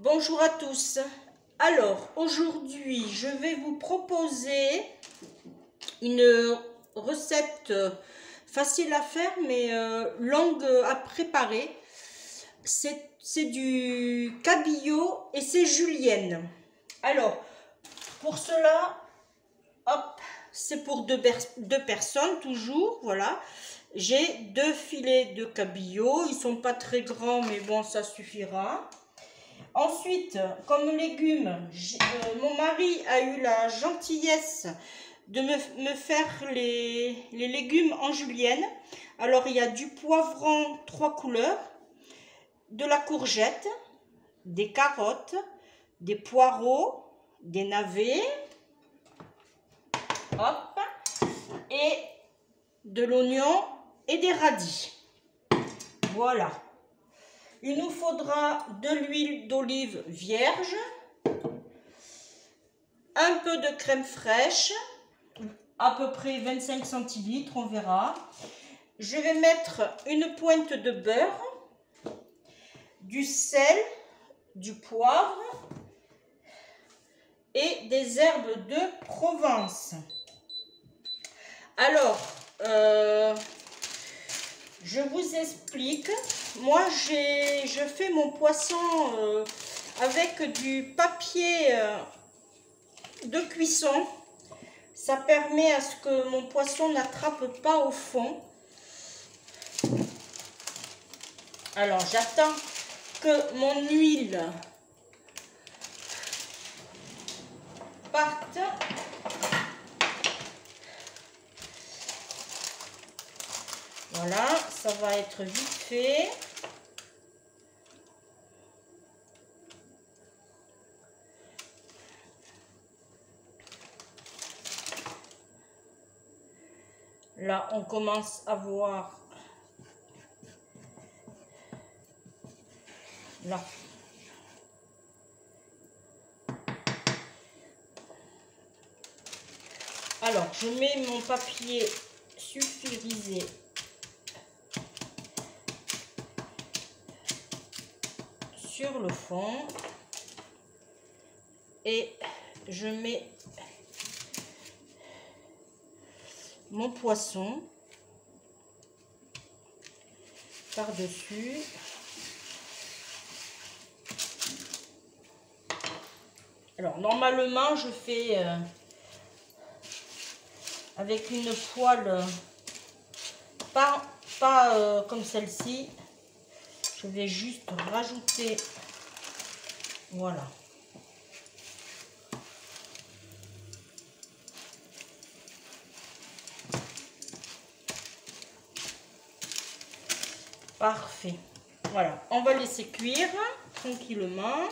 Bonjour à tous. Alors, aujourd'hui, je vais vous proposer une recette facile à faire, mais longue à préparer. C'est du cabillaud et c'est julienne. Alors, pour cela, hop, c'est pour deux personnes toujours, voilà. J'ai 2 filets de cabillaud, ils sont pas très grands, mais bon, ça suffira. Ensuite, comme légumes, mon mari a eu la gentillesse de me faire les légumes en julienne. Alors, il y a du poivron 3 couleurs, de la courgette, des carottes, des poireaux, des navets, hop, et de l'oignon et des radis. Voilà. Il nous faudra de l'huile d'olive vierge, un peu de crème fraîche, à peu près 25 centilitres, on verra. Je vais mettre une pointe de beurre, du sel, du poivre et des herbes de Provence. Alors, je vous explique. Moi, je fais mon poisson avec du papier de cuisson. Ça permet à ce que mon poisson n'attrape pas au fond. Alors, j'attends que mon huile parte. Voilà, ça va être vite fait. Là, on commence à voir. Là. Alors, je mets mon papier sulfurisé sur le fond et je mets mon poisson par-dessus. Alors, normalement, je fais avec une poêle pas comme celle-ci. Je vais juste rajouter, voilà. Parfait. Voilà, on va laisser cuire tranquillement.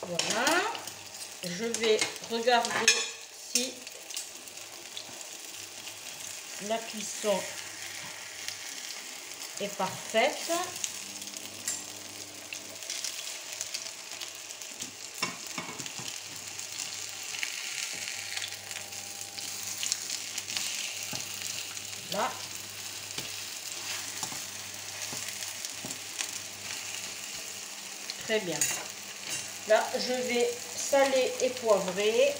Voilà, je vais regarder si la cuisson est parfaite. Là. Très bien. Là, je vais saler et poivrer.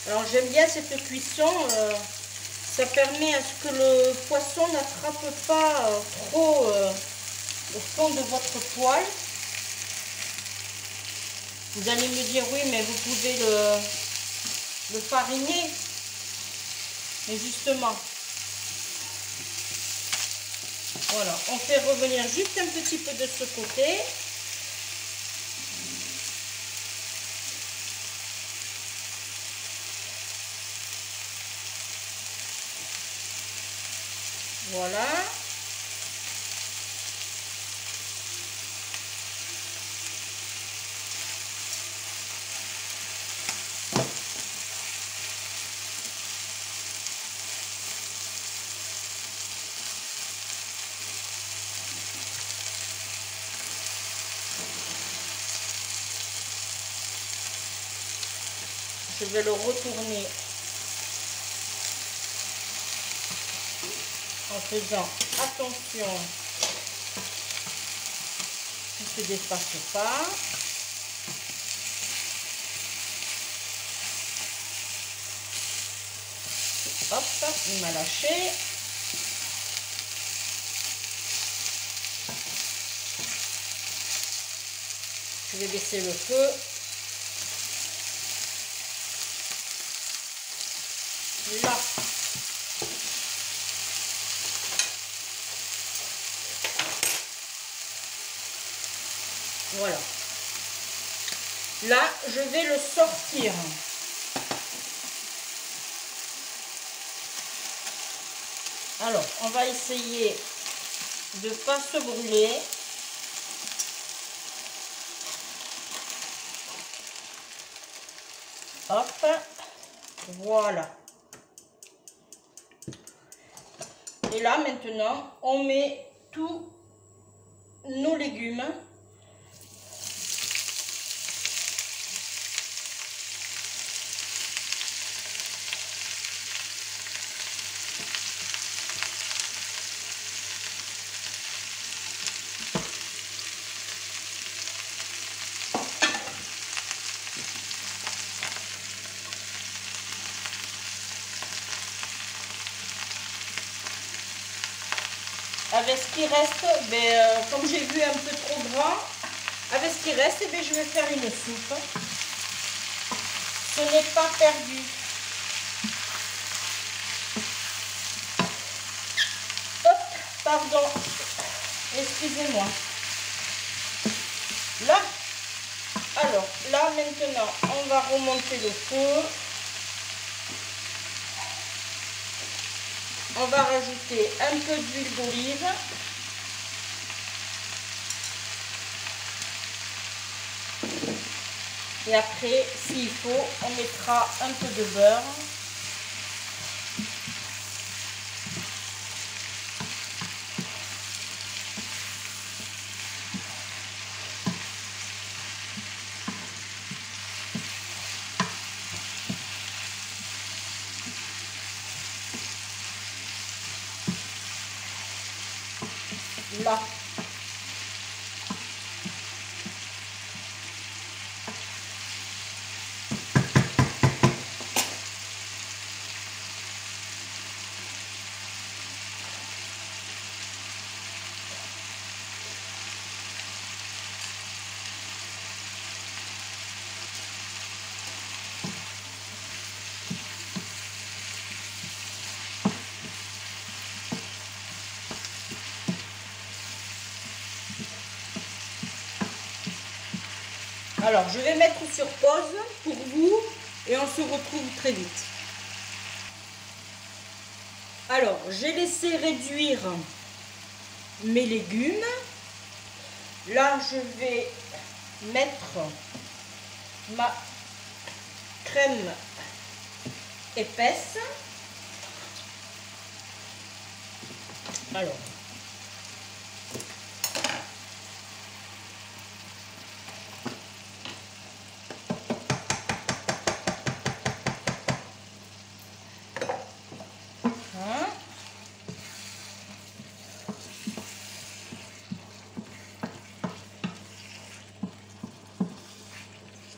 Alors j'aime bien cette cuisson, ça permet à ce que le poisson n'attrape pas trop au fond de votre poêle. Vous allez me dire oui, mais vous pouvez le fariner. Mais justement, voilà, on fait revenir juste un petit peu de ce côté. Voilà. Je vais le retourner en faisant attention qu'il ne se dépasse pas. Hop, il m'a lâché. Je vais baisser le feu. Là. Voilà. Là, je vais le sortir. Alors, on va essayer de ne pas se brûler. Hop, voilà. Et là, maintenant, on met tous nos légumes. Avec ce qui reste, comme j'ai vu un peu trop grand, avec ce qui reste, je vais faire une soupe. Ce n'est pas perdu. Hop, pardon, excusez-moi. Là, alors, là maintenant, on va remonter le feu. On va rajouter un peu d'huile d'olive. Et après, s'il faut, on mettra un peu de beurre. Là. Alors, je vais mettre sur pause pour vous et on se retrouve très vite. Alors, j'ai laissé réduire mes légumes. Là, je vais mettre ma crème épaisse. Alors,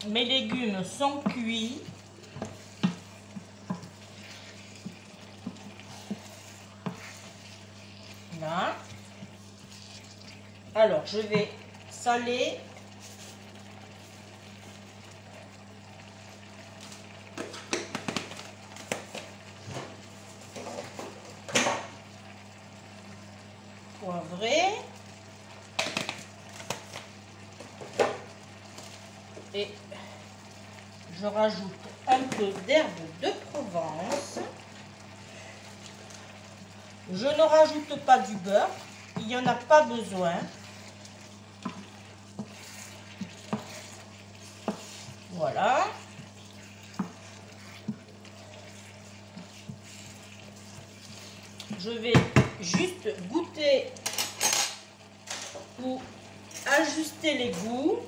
mes légumes sont cuits. Là. Alors, je vais saler. Poivrer. Et je rajoute un peu d'herbe de Provence. Je ne rajoute pas du beurre, il n'y en a pas besoin. Voilà. Je vais juste goûter ou ajuster les goûts.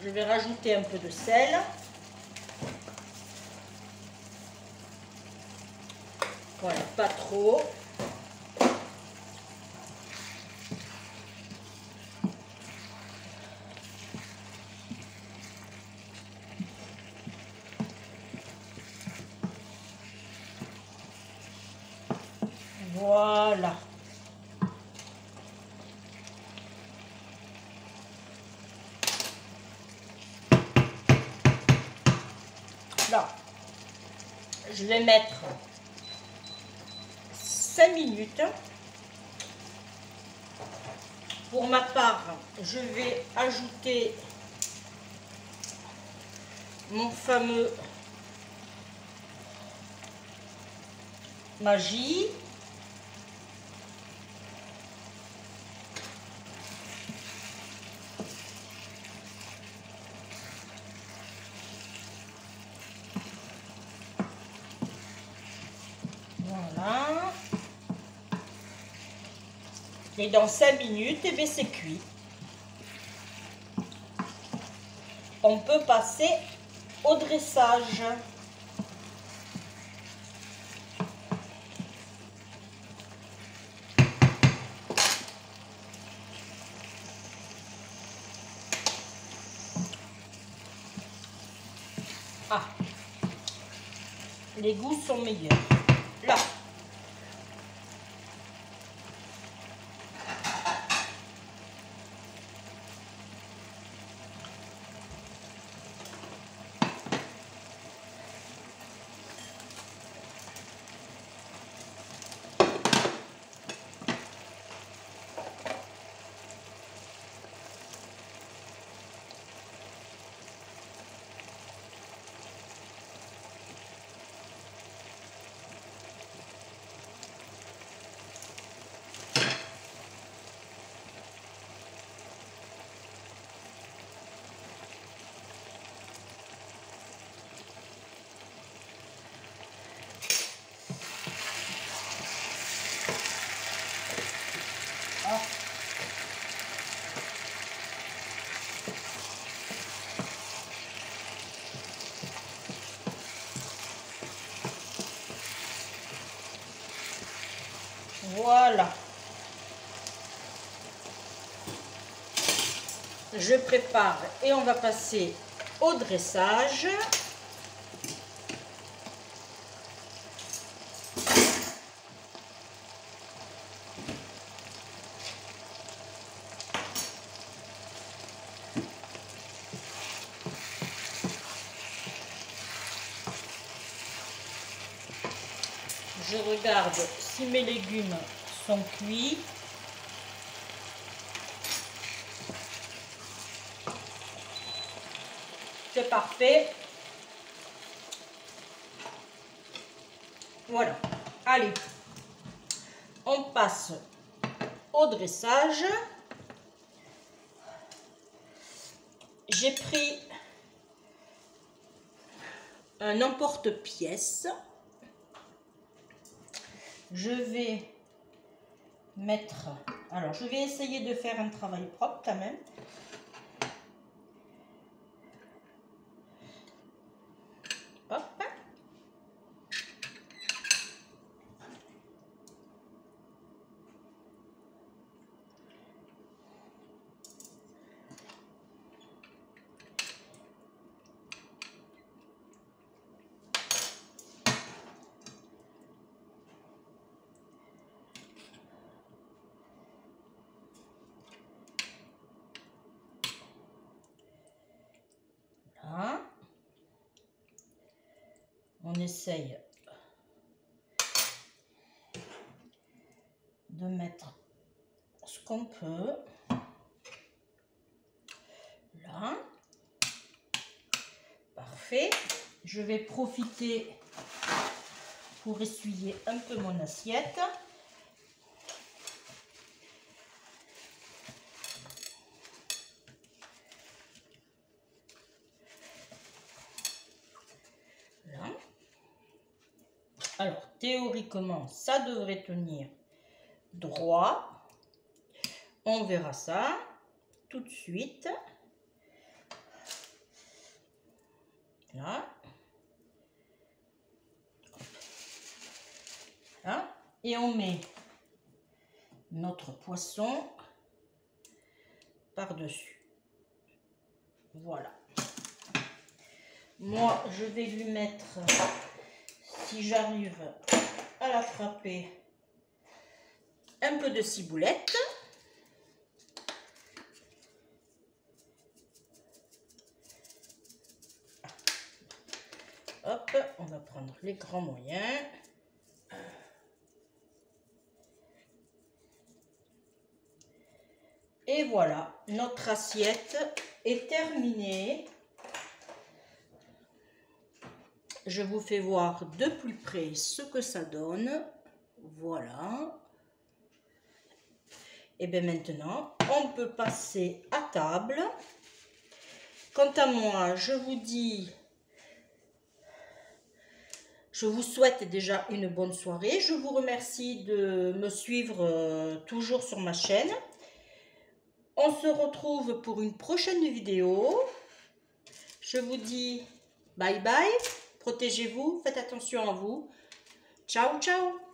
Je vais rajouter un peu de sel. Voilà, pas trop. Voilà. Là, je vais mettre 5 minutes. Pour ma part, je vais ajouter mon fameux Maggi. Voilà. Et dans 5 minutes, eh bien, c'est cuit. On peut passer au dressage. Ah, les goûts sont meilleurs. Là. Voilà. Je prépare et on va passer au dressage. Je regarde si mes légumes sont cuits. C'est parfait. Voilà. Allez, on passe au dressage. J'ai pris un emporte-pièce. Je vais mettre... Alors, je vais essayer de faire un travail propre quand même. Hop. Voilà. On essaye de mettre ce qu'on peut. Là. Parfait. Je vais profiter pour essuyer un peu mon assiette. Là. Alors, théoriquement, ça devrait tenir droit. On verra ça tout de suite. Là. Là. Et on met notre poisson par-dessus. Voilà. Moi, je vais lui mettre, si j'arrive à l'attraper, un peu de ciboulette. Hop, on va prendre les grands moyens. Et voilà, notre assiette est terminée. Je vous fais voir de plus près ce que ça donne. Voilà. Et bien maintenant, on peut passer à table. Quant à moi, je vous dis, je vous souhaite déjà une bonne soirée. Je vous remercie de me suivre toujours sur ma chaîne. On se retrouve pour une prochaine vidéo. Je vous dis bye bye. Protégez-vous, faites attention à vous. Ciao, ciao!